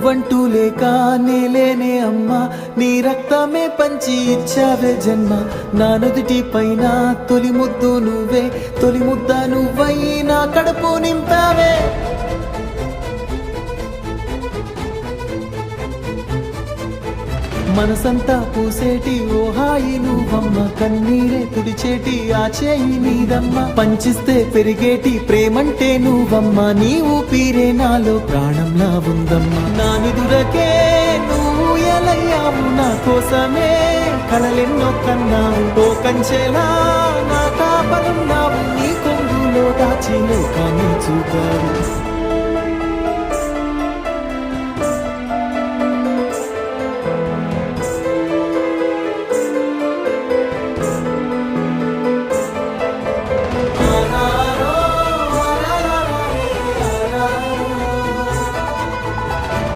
నువ్వంటూ లేక నేలేనే అమ్మా, నీ రక్తమే పంచి ఇచ్చావే జన్మ. నా నుదిటి పైన తొలి ముద్దు నువ్వే, తొలి ముద్ద నువ్వై నా కడుపు నింపావే. మనసంతా పూసేటి ఓ హాయి నువ్వమ్మ, కన్నీరే తుడిచేటి ఆ చేయి నీదమ్మ. పంచిస్తే పెరిగేటి ప్రేమంటే నువ్వమ్మ, నీ ఊపిరే నాలో ప్రాణంలా ఉందమ్మ. నా నిదురకే నువ్వు ఎలయ్యావు, నా కోసమే కలలెన్నో కన్నావు. ఓ కంచెలా నా కాపలున్నావు, నీ కొంగులో దాచి లోకాన్ని చూపావు.